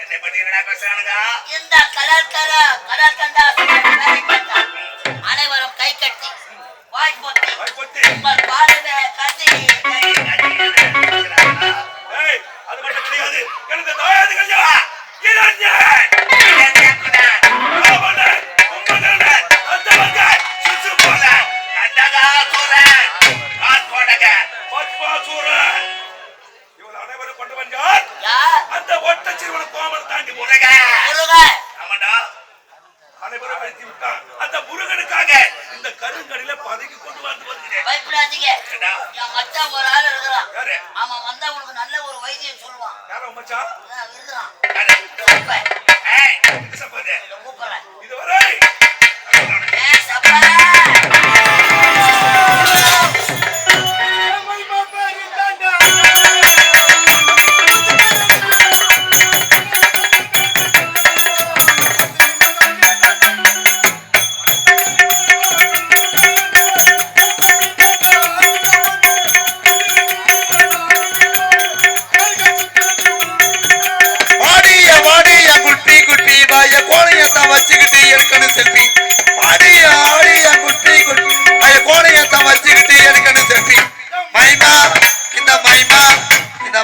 என்ன பத்தி என்னடா பேசுறானுங்க? இந்த கடல் கண்டா அனைவரும் கை கட்டி வாய் பொத்தி உங்கள் பாடுவே கத்தி. அது மட்டும் கிடையாது. எனக்கு தாயாது கல்யா அந்த முருகனுக்காக இந்த கருங்கடியில பதவி கொண்டு வந்து வருகிறேன். பயப்படாதீங்க. என் மச்சான் ஒரு ஆள் இருக்கிறான். அவன் வந்தா உனக்கு நல்ல ஒரு வைத்தியம் சொல்லுவான். யாரோ மச்சான் இருக்கிறான். இதுவரை வச்சுக்கிட்டு இருக்கணும் செல்ஃபி. ஆடிய குட்டி கோணையத்தான் வச்சுக்கிட்டு இருக்கணும் செல்ஃபி. மைமா இந்த மைமா இந்த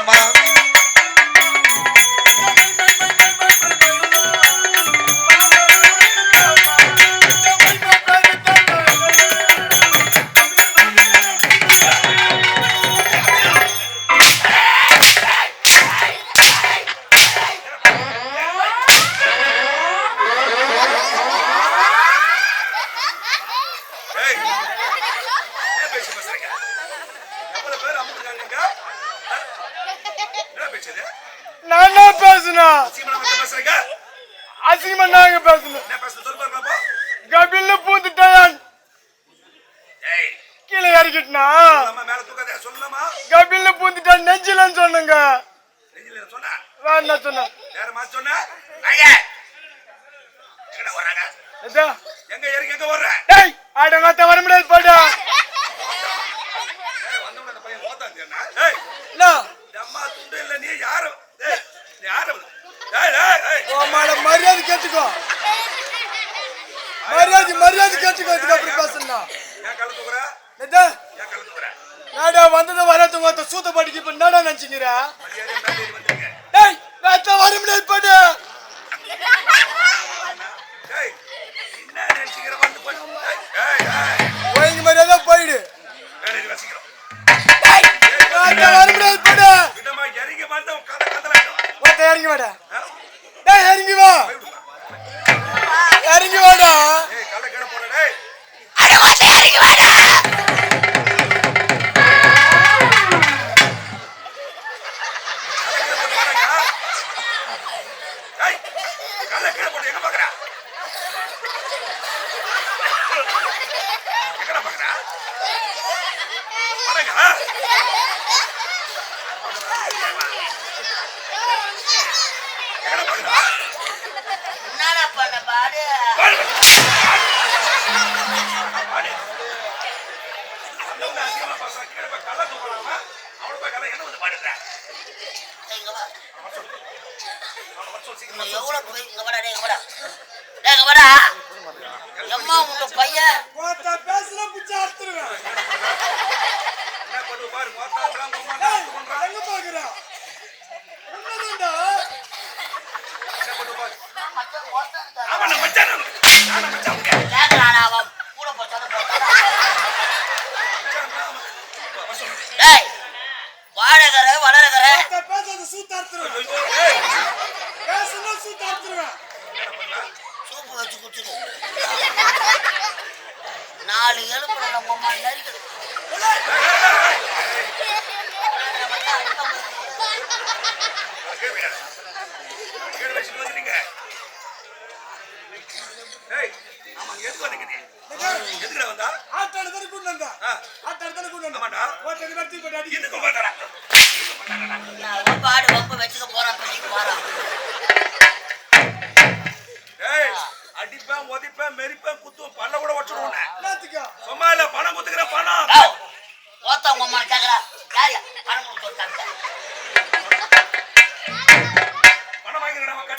கபில்ல பூந்துட்டான் கீழே இறக்கிட்டா கபில்ல பூந்துட்டான் நெஞ்சிலன்னு சொன்னங்க என்ன சொன்ன அடங்காத்த வர முடியாது போடா மரியாதை கேட்டுக்கோ மரியாதை கேட்டுக்கோ அப்படி பேசணும் வந்தது வராது சூத்த படிக்க இப்ப என்னடா நினைச்சுக்கிற வர முடியாது போடு மரியாதை போயிடு வர முடியாது போடு இறங்கி வாடா இறங்கி வா இறங்கி வாடா என்னடா பண்ண பாடு பையன் பேசுற பிச்சை அறுத்துருவேன் பாக்குறான் வாழகர வளரகர சூத்தார்த்துருவேன் சூப்பு வச்சு குடிச்சுடு 4 எலும்பு நம்ம அம்மா நரிக்குது பாடு வம்பு வச்சுக்க போறான் அடிப்பேன் ஒதிப்பேன் மெரிப்பேன் குத்துவேன் பல்ல கூட வச்சுடுவோம் சும்மா இல்ல பணம் குத்துக்கிற பணம் ஓத்தவங்க அம்மா கேக்குறா யாரு பணம் கொடுத்து பணம் வாங்கிக்கிறேன்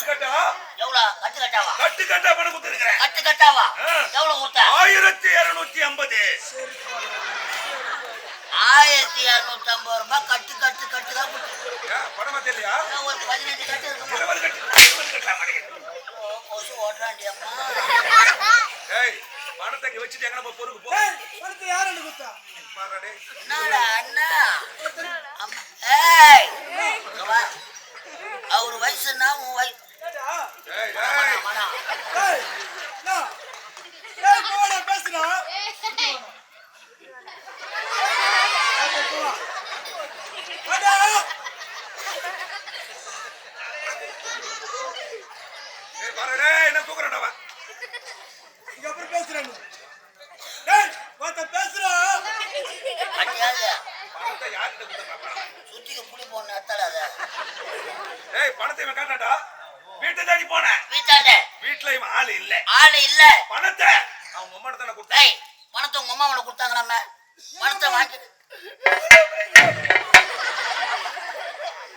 எவ்வளவு கட்டு கட்டாவா கட்டா பணம் கொடுத்துருக்கிறேன். கட்டு கட்டாவா ஆ. எவ்வளவு கொடுத்த 1250. 1250 ரூபாய் கட்டு கட்டு கட்டு தான் கொடுத்து பணமா தெரியலையா? ஒரு 15 கட்டு இருக்குமா 20 கட்டு கட்டலாம் மாட்டேங்குது. கொசு ஓட்டுறாண்டி அம்மா ஏய் பணத்தை இங்க வச்சுட்டு எங்க நம்ம பொறுக்கு போ. பணத்தை யாருன்னு கொடுத்தா? மாறாடே. என்னடா அண்ணா அம்மா. ஏய் இங்க வா. அவர் வயசுன்னா உன் வயசு ஏடா? ஏய் ஏய் மனா ஏய், நா. ஏய், போடா, பேசுடா. ஓகே, போலாம். வாடா. ஏய் மாறாடே என்ன தூக்குறடா வா. இங்க அப்புறம் பேசுறேன் நீ. ஏய், வாத்த பேசுடா. அடியாத பணத்தை யார்கிட்ட கொடுத்தா? சுத்திக்கு புடி போன அத்தடாத ஏய் பணத்தை இவன் காட்டாடா. வீட்டை தேடி போனேன். வீட்டாண்ட வீட்டுல இவன் ஆளு இல்ல. ஆளு இல்ல பணத்தை அவங்க அம்மா தானே கொடுத்தேன். ஏய் பணத்தை உங்க அம்மா உனக்கு கொடுத்தாங்க நம்ம பணத்தை வாங்கி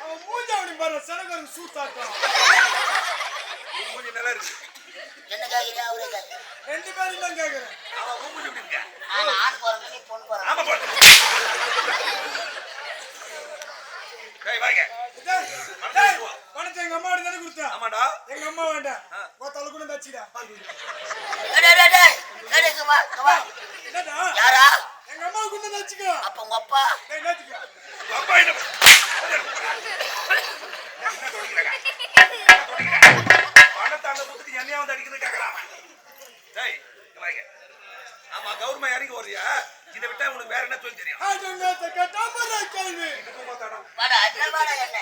அவன் மூஞ்ச அப்படி பாரு, சனகருக்கு சூத்தாட்டம். மூஞ்சி நல்லா இருக்கு. என்ன கேக்குறியா அவரே கேக்குறேன் ரெண்டு பேரும் தான் கேக்குறேன். அவன் மூஞ்சி எப்படி இருக்க? நான் ஆண் போறேன் நீ பொண்ணு போறேன் ஆமா போடு. ஏய் வாங்க. டேய், டேய், பணத்தை எங்க அம்மா தானே கொடுத்தா? ஆமாடா. எங்க அம்மா வேண்டாம். தலை கூட தச்சிடா. டேய் டேய் டேய் டேய் இங்க வா இங்க வா என்னடா? யாரா எங்க அம்மா கூட தச்சிக்கோ. அப்ப உங்க அப்பா டேய், நச்சுக்கோ. உங்க அப்பா என்ன என்ன தொடிக்கிறாங்க? பணத்தை அந்த குத்துக்கு என்னையா வந்து அடிக்கிறது கேக்குறான். டேய் இங்க வாங்க. ஆமா கவர்மெண்ட் இறங்கி வரியா? இதை விட்டா உனக்கு வேற என்ன தொழில் தெரியும்? ஆஜங்கத்த கட்டாமல கேள்வி. இதுக்கும் மாத்தாடம். வாடா என்ன வாடா என்ன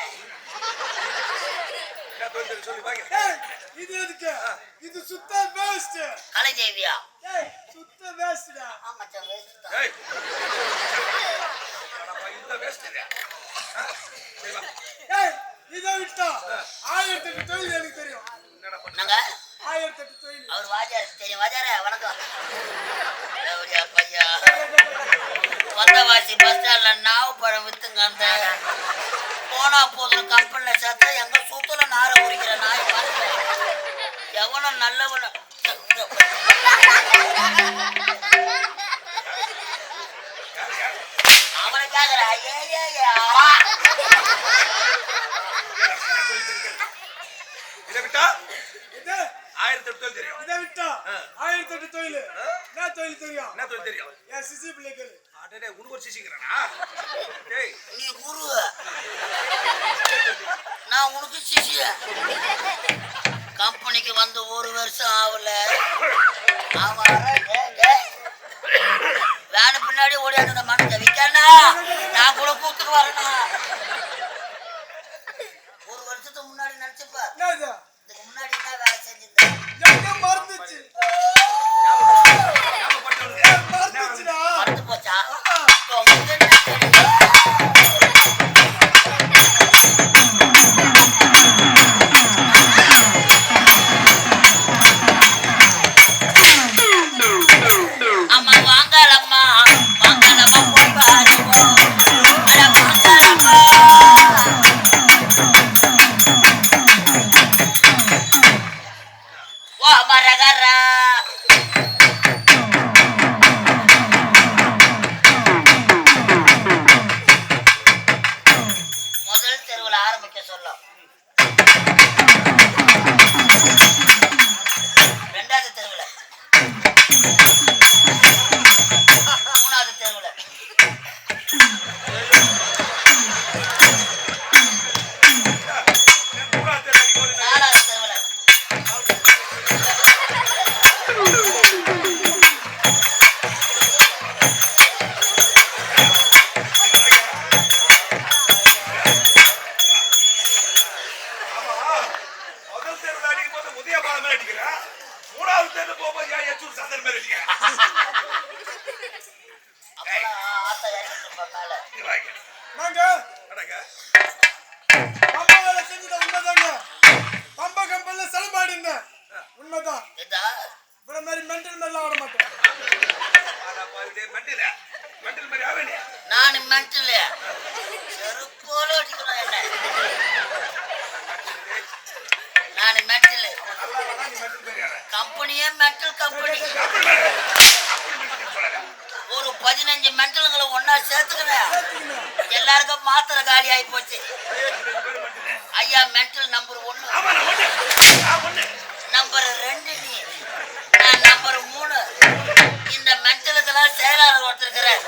என்ன தொழில் தெரியும் சொல்லி வாங்க. டேய், இது எதுக்கு? இது சுத்த வேஸ்ட். கலை தேவியா டேய், சுத்த வேஸ்ட்டா. ஆமா சார் வேஸ்ட் தான் ஏய் அடப்பா இந்த வேஸ்ட் இல்லையா? சரி வா. டேய், இதை விட்டா 1008 தொழில் எனக்கு தெரியும். என்னடா பண்ண? நாங்க 1008 தொழில். அவர் வாஜார் தெரியும் வாஜாரே வணக்கம் தேவடியா பையா வந்தவாசி பஸ் ஸ்டாண்ட்ல நாவு பழம் வித்துங்க அந்த போனா போதும் கம்பெனில சேர்த்தா எங்க சுத்துல நார உரிக்கிற நாய் பார்த்து எவனும் நல்லவன அவனை கேக்குற இதை விட்டா இது 1008 தொழில் தெரியும். இதை விட்டா 1008 தொழில். என்ன தொழில் தெரியும்? என்ன தொழில் தெரியும்? என் சிசி பிள்ளைகள். அடடே உனக்கு ஒரு சிசிங்கறானா? டேய் நீ குரு நான் உனக்கு சிசிய கம்பெனிக்கு வந்து ஒரு வருஷம் ஆகல வேன பின்னாடி ஓடியாந்து மனசை விற்கனா நான் கூட கூத்துக்கு வரேனா ஒரு வருஷத்துக்கு முன்னாடி நினைச்சுப்ப என்னது? இதுக்கு முன்னாடி என்ன வேலை செஞ்சிருந்தேன் எங்க மறந்துச்சு? ஞாபகப்படுத்துங்க. மறந்துச்சுடா. மறந்து போச்சா அம்மா வாங்கலம்மா வாங்கலம்மா போய் பாருவோம் அட வாங்கலம்மா வா மரகரா முதல் தெருவில் ஆரம்பிக்க சொல்லும் ரெண்டாவது தெருவில் மூணாவது தெருவில் மூணாவது தெரு அடிக்க ஒரு நாலாவது தெருவில் ஆமா முதல் தெருவில் அடிக்கும் போது உதயபாலம் மேல அடிக்கிற. மூணாவது தெரு போகும்போது ஏன் எச்சூர் சந்தர் மேல அடிக்கிற? அப்பெல்லாம் ஆத்தா இறங்கிட்டு இருப்பாங்க மேல இங்க வாங்க. நாங்க அடங்க. பம்பா வேலை செஞ்சது உண்மைதாங்க. பம்பா கம்பெனில செலவாடி இருந்தேன். உண்மைதான். இதா இவ்வளவு மாதிரி மென்டல் மாதிரிலாம் ஆட மாட்டேன். அடப்பா இதே மெண்டல் மாதிரி ஆவே நீ. நான் மென்டல் செருப்போல அடிக்கணும் என்ன நான் மென்டல் நல்ல கம்பெனியே மென்டல் கம்பெனி. ஒரு 15 மென்டலுங்களை ஒன்னா சேர்த்துக்கிறேன். எல்லாருக்கும் மாத்திரை காலி ஆகி போச்சு. ஐயா மென்டல் நம்பர் 1, நம்பர் 2 நீ, நான் நம்பர் 3. இந்த மென்டலுக்கெல்லாம் செயலாளர் ஒருத்தருக்கிறேன்.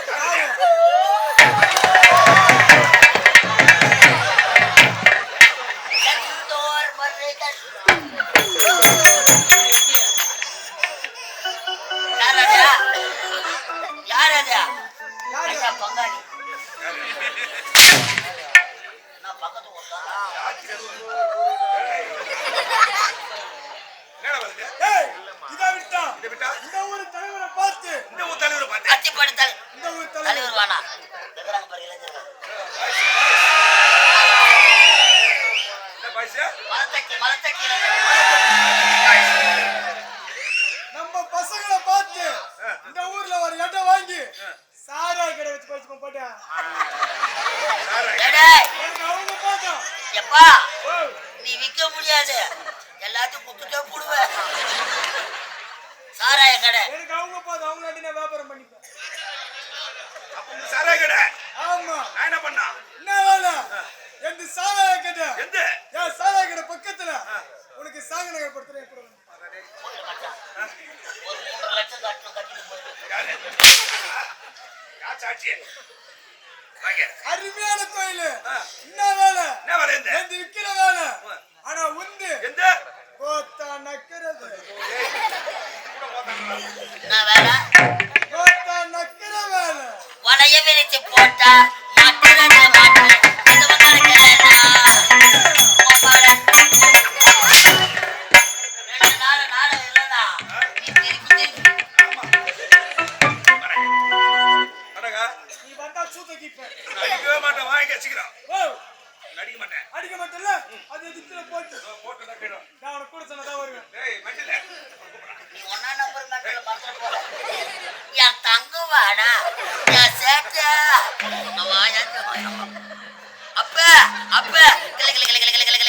யார் அது? ஐயா பங்காளி. நான் பக்கத்து ஏய், இதை விட்டா இந்த ஊர் தலைவரை பார்த்து அத்திப்படுத்தல் இந்த ஊர் தலைவர் வானா இருக்கிறாங்க பாரு இளைஞர்கள். மலத்தக்கி நம்ம பசங்களை பார்த்து இந்த ஊர்ல ஒரு இடம் வாங்கி சாரா கடை வச்சு படிச்சு போட்டா எனக்கு அவங்க பார்த்தோம். எப்பா நீ விற்க முடியாது, எல்லாத்தையும் குத்துட்டே போடுவேன். சாராய கடை எனக்கு அவங்க பார்த்தோம். அவங்க நான் வியாபாரம் பண்ணிப்பேன். ஆமா என்ன பண்ணா என்ன வேலை? எந்த சாராய கடை எந்த ஏன் சாராய கடை பக்கத்துல உனக்கு சாங்க நகர் படுத்துறேன். ஒரு 3 லட்சம் கட்டிட்டு போயிரு. அருமையான கோயில். என்ன வேலை? என்ன வேலை? எந்த விக்கிற வேலை. ஆனா உந்து எந்த கோத்தா நக்கிறது. என்ன வேலை? கோத்தா நக்கிற வேலை. வளைய விரிச்சு போட்டா மாட்டுறேன். நீ வந்தா சூத்த கிப்பேன். அடிக்கவே மாட்டேன், வாங்கி வச்சுக்கிறோம். ஓ அடிக்க மாட்டேன். அடிக்க மாட்டேல்ல? அது எதுக்குல போட்டு போட்டு தான் போயிடும். நான் உனக்கு கூட சொன்னதா வருவேன். டேய் மஞ்சள் நீ ஒன்னா நம்பர் மென்டல மறந்துட போற. என் தங்கவாடா, என் சேட்டா. அப்ப கிள கிள கிள கிள கிள கிள